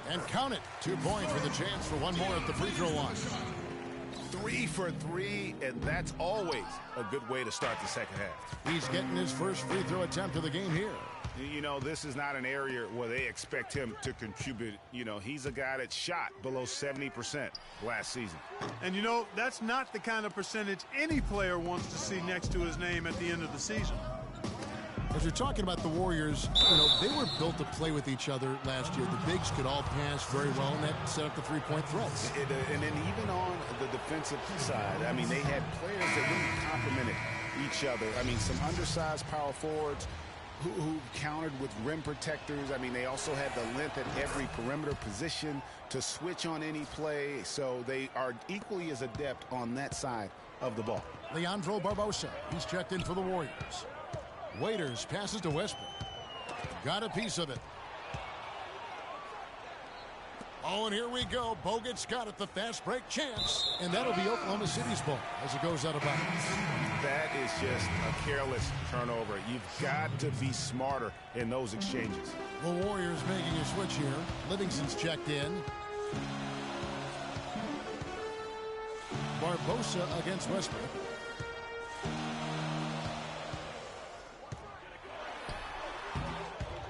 And count it. 2 points with a chance for one more at the free throw line. 3 for 3, and that's always a good way to start the second half. He's getting his first free throw attempt of the game here. You know, this is not an area where they expect him to contribute. You know, he's a guy that shot below 70% last season. And, you know, that's not the kind of percentage any player wants to see next to his name at the end of the season. As you're talking about the Warriors, you know, they were built to play with each other last year. The bigs could all pass very well, and that set up the three-point threats. And then even on the defensive side, I mean, they had players that really complemented each other. I mean, some undersized power forwards who countered with rim protectors. I mean, they also had the length at every perimeter position to switch on any play. So they are equally as adept on that side of the ball. Leandro Barbosa, he's checked in for the Warriors. Waiters passes to Westbrook. Got a piece of it. Oh, and here we go. Bogut's got it, the fast break chance. And that'll be Oklahoma City's ball as it goes out of bounds. That is just a careless turnover. You've got to be smarter in those exchanges. The Warriors making a switch here. Livingston's checked in. Barbosa against Westbrook.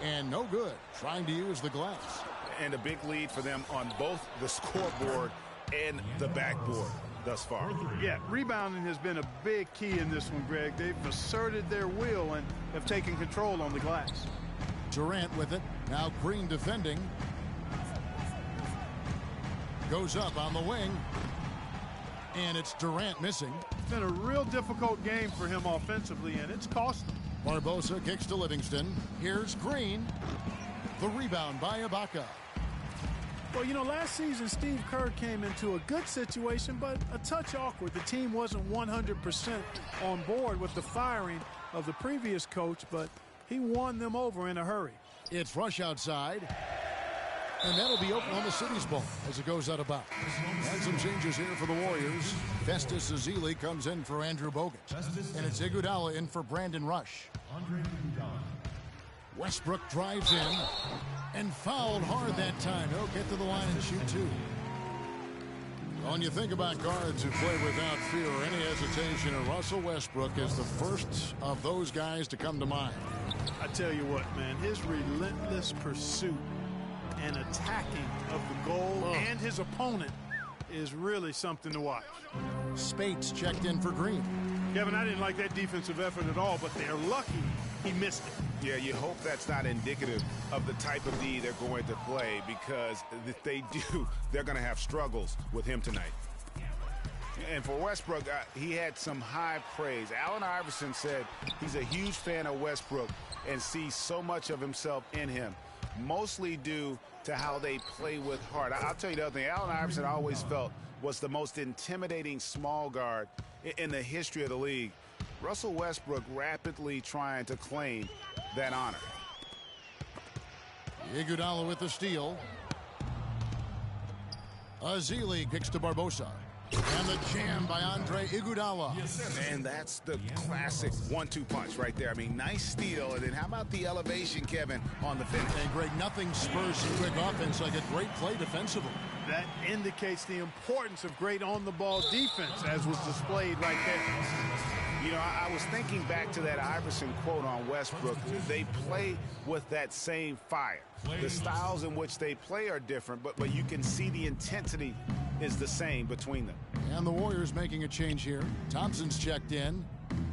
And no good. Trying to use the glass. And a big lead for them on both the scoreboard and the backboard thus far. Yeah, rebounding has been a big key in this one, Greg. They've asserted their will and have taken control on the glass. Durant with it. Now Green defending. Goes up on the wing. And it's Durant missing. It's been a real difficult game for him offensively, and it's cost him. Barbosa kicks to Livingston. Here's Green. The rebound by Ibaka. Well, you know, last season, Steve Kerr came into a good situation, but a touch awkward. The team wasn't 100% on board with the firing of the previous coach, but he won them over in a hurry. It's rush outside. And that'll be Oklahoma City's ball as it goes out of bounds. And some changes here for the Warriors. Festus Ezeli comes in for Andrew Bogut. And it's Iguodala in for Brandon Rush. Westbrook drives in and fouled hard that time. He'll get to the line and shoot two. When you think about guards who play without fear or any hesitation, and Russell Westbrook is the first of those guys to come to mind. I tell you what, man, his relentless pursuit and attacking of the goal and his opponent is really something to watch. Spates checked in for Green. Kevin, I didn't like that defensive effort at all, but they're lucky he missed it. Yeah, you hope that's not indicative of the type of D they're going to play, because if they do, they're going to have struggles with him tonight. And for Westbrook, he had some high praise. Allen Iverson said he's a huge fan of Westbrook and sees so much of himself in him, mostly due to how they play with heart. I'll tell you the other thing, Allen Iverson I always felt was the most intimidating small guard in the history of the league. Russell Westbrook rapidly trying to claim that honor. Iguodala with the steal. Ezeli kicks to Barbosa. And the jam by Andre Iguodala. And that's the classic 1-2 punch right there. I mean, nice steal. And then how about the elevation, Kevin, on the finish? And Greg, nothing spurs quick offense like a great play defensively. That indicates the importance of great on-the-ball defense, as was displayed right there. You know, I was thinking back to that Iverson quote on Westbrook. They play with that same fire. The styles in which they play are different, but you can see the intensity is the same between them. And the Warriors making a change here. Thompson's checked in.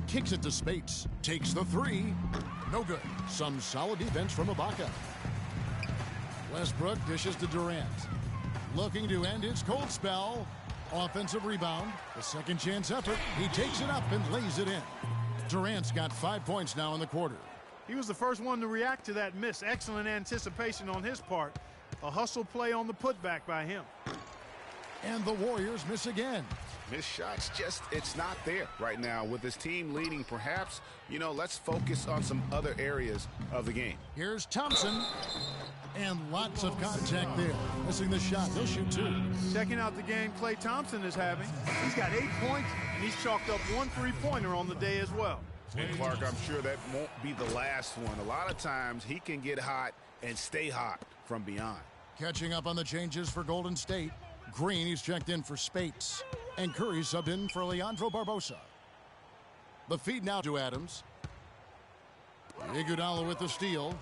Kicks it to Spates. Takes the three. No good. Some solid defense from Ibaka. Westbrook dishes to Durant. Looking to end his cold spell. Offensive rebound. The second chance effort. He takes it up and lays it in. Durant's got 5 points now in the quarter. He was the first one to react to that miss. Excellent anticipation on his part. A hustle play on the putback by him. And the Warriors miss again. Missed shots, it's not there right now. With his team leading, perhaps, you know, let's focus on some other areas of the game. Here's Thompson. And lots of contact there. Missing the shot. He'll shoot two. Checking out the game Klay Thompson is having. He's got 8 points, and he's chalked up 1 3-pointer on the day as well. And Clark, I'm sure that won't be the last one. A lot of times he can get hot and stay hot from beyond. Catching up on the changes for Golden State. Green, he's checked in for Spates. And Curry subbed in for Leandro Barbosa. The feed now to Adams. Iguodala with the steal.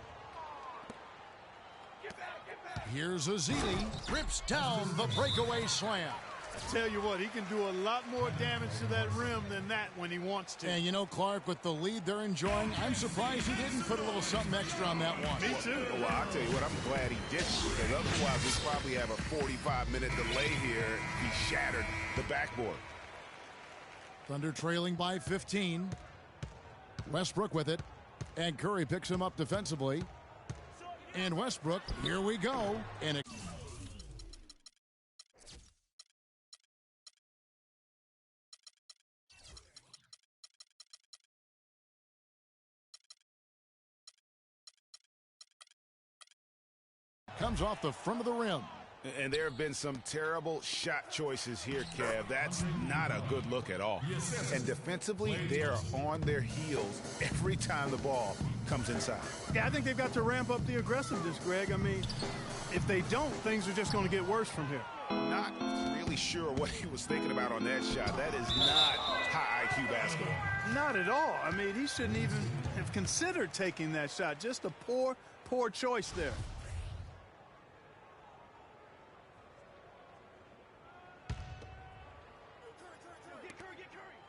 Here's Azili. Rips down the breakaway slam. I tell you what, he can do a lot more damage to that rim than that when he wants to. And you know, Clark, with the lead they're enjoying, I'm surprised he didn't put a little something extra on that one. Me too. Well, I'll tell you what, I'm glad he didn't, because otherwise we probably have a 45-minute delay here. He shattered the backboard. Thunder trailing by 15. Westbrook with it. And Curry picks him up defensively. And Westbrook, here we go. And it comes off the front of the rim. And there have been some terrible shot choices here, Kev. That's not a good look at all. And defensively, they are on their heels every time the ball comes inside. Yeah, I think they've got to ramp up the aggressiveness, Greg. I mean, if they don't, things are just going to get worse from here. Not really sure what he was thinking about on that shot. That is not high IQ basketball. Not at all. I mean, he shouldn't even have considered taking that shot. Just a poor choice there.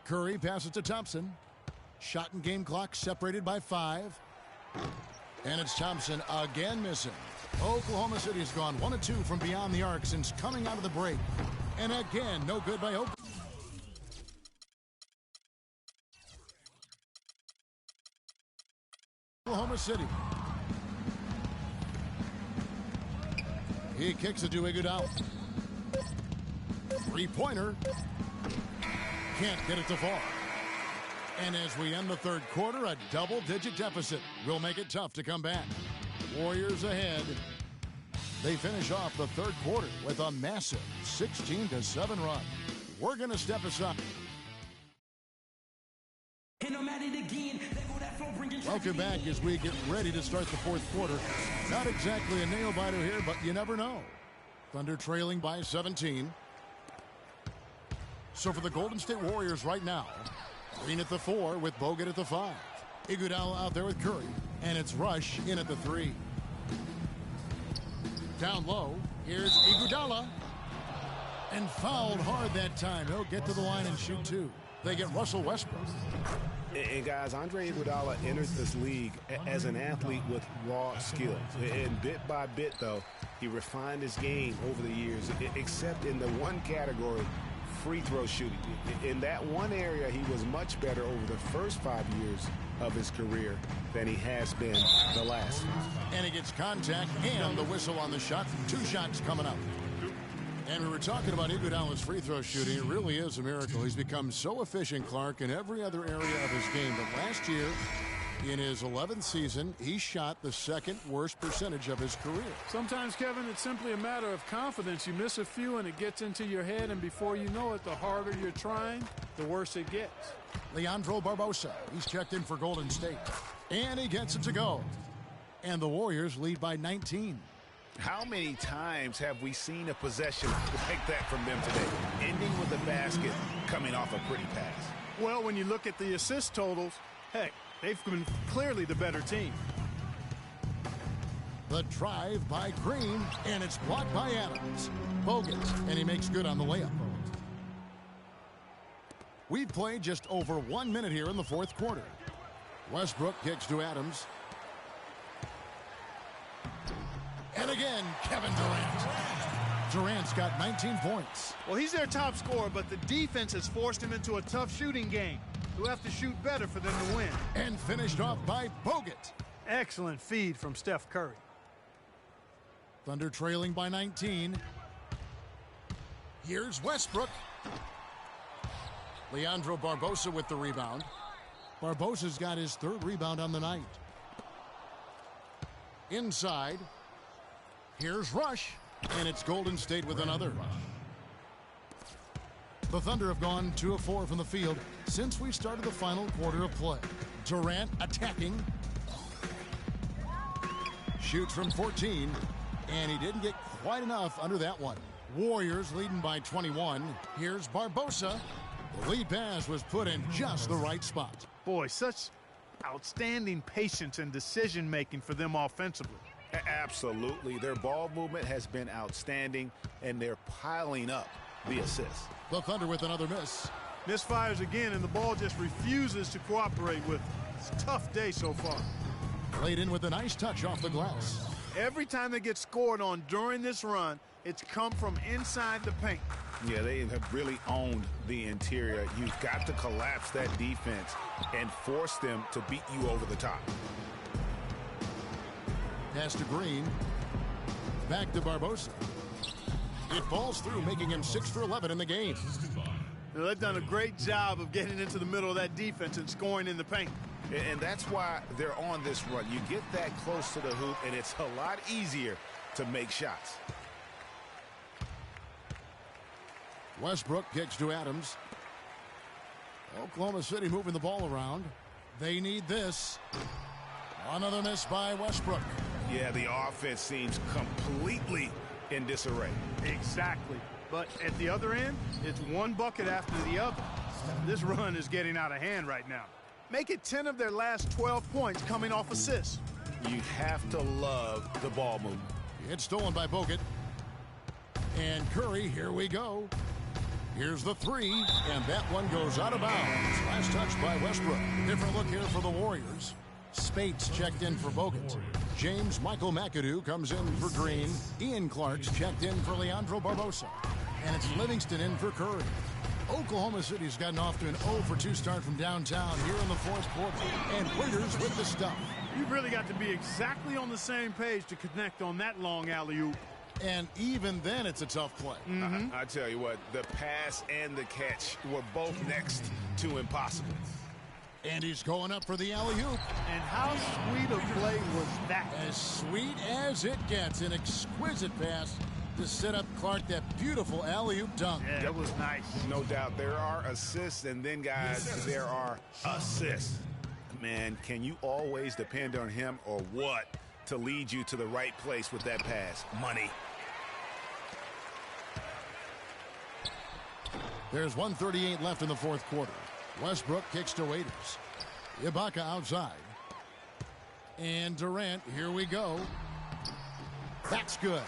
Curry passes to Thompson. Shot and game clock separated by 5. And it's Thompson again missing. Oklahoma City's gone 1 of 2 from beyond the arc since coming out of the break. And again, no good by Oklahoma City. He kicks it to Iguodala. Three-pointer. Can't get it to fall. And as we end the third quarter, a double-digit deficit will make it tough to come back. Warriors ahead. They finish off the third quarter with a massive 16-7 run. We're going to step aside. Welcome back as we get ready to start the fourth quarter. Not exactly a nail-biter here, but you never know. Thunder trailing by 17. So for the Golden State Warriors right now, Green at the 4 with Bogut at the 5. Iguodala out there with Curry. And it's Rush in at the 3. Down low, here's Iguodala. And fouled hard that time. He'll get to the line and shoot 2. They get Russell Westbrook. And guys, Andre Iguodala enters this league as an athlete with raw skills. And bit by bit, though, he refined his game over the years, except in the one category, free throw shooting. In that one area, he was much better over the first 5 years of his career than he has been the last. And he gets contact and the whistle on the shot. 2 shots coming up. And we were talking about Iguodala's free throw shooting. It really is a miracle. He's become so efficient, Clark, in every other area of his game. But last year, in his 11th season, he shot the second worst percentage of his career. Sometimes, Kevin, it's simply a matter of confidence. You miss a few and it gets into your head, and before you know it, the harder you're trying, the worse it gets. Leandro Barbosa, he's checked in for Golden State. And he gets it to go. And the Warriors lead by 19. How many times have we seen a possession like that from them today, ending with a basket coming off a pretty pass? Well, when you look at the assist totals, heck, they've been clearly the better team. The drive by Green, and it's blocked by Adams. Bogut, and he makes good on the layup. We've played just over 1 minute here in the fourth quarter. Westbrook kicks to Adams. And again, Kevin Durant. Durant's got 19 points. Well, he's their top scorer, but the defense has forced him into a tough shooting game. He'll have to shoot better for them to win. And finished off by Bogut. Excellent feed from Steph Curry. Thunder trailing by 19. Here's Westbrook. Leandro Barbosa with the rebound. Barbosa's got his 3rd rebound on the night. Inside. Here's Rush, and it's Golden State with another. The Thunder have gone 2 of 4 from the field since we started the final quarter of play. Durant attacking. Shoots from 14, And he didn't get quite enough under that one. Warriors leading by 21. Here's Barbosa. The lead pass was put in just the right spot. Boy, such outstanding patience and decision-making for them offensively. Absolutely. Their ball movement has been outstanding, and they're piling up the assists. The Thunder with another miss. Misfires again, and the ball just refuses to cooperate with it. It's a tough day so far. Played in with a nice touch off the glass. Every time they get scored on during this run, it's come from inside the paint. Yeah, they have really owned the interior. You've got to collapse that defense and force them to beat you over the top. Pass to Green. Back to Barbosa. It falls through, making him 6 for 11 in the game. They've done a great job of getting into the middle of that defense and scoring in the paint. And that's why they're on this run. You get that close to the hoop, and it's a lot easier to make shots. Westbrook kicks to Adams. Oklahoma City moving the ball around. They need this. Another miss by Westbrook. Yeah, the offense seems completely in disarray. Exactly. But at the other end, it's one bucket after the other. This run is getting out of hand right now. Make it 10 of their last 12 points coming off assists. You have to love the ball movement. It's stolen by Bogut. And Curry, here we go. Here's the three, and that one goes out of bounds. Last touch by Westbrook. Different look here for the Warriors. Spates checked in for Bogut. James Michael McAdoo comes in for Green. Ian Clark's checked in for Leandro Barbosa. And it's Livingston in for Curry. Oklahoma City's gotten off to an 0 for 2 start from downtown here in the fourth quarter. And Waiters with the stuff. You've really got to be exactly on the same page to connect on that long alley-oop. And even then, it's a tough play. I tell you what, the pass and the catch were both next to impossible. And he's going up for the alley-oop. And how sweet a play was that? As sweet as it gets. An exquisite pass to set up Clark, that beautiful alley-oop dunk. Yeah, that was nice. No doubt. There are assists, and then, guys, there are assists. Man, can you always depend on him or what to lead you to the right place with that pass? Money. There's 1:38 left in the fourth quarter. Westbrook kicks to Waiters. Ibaka outside. And Durant, here we go. That's good.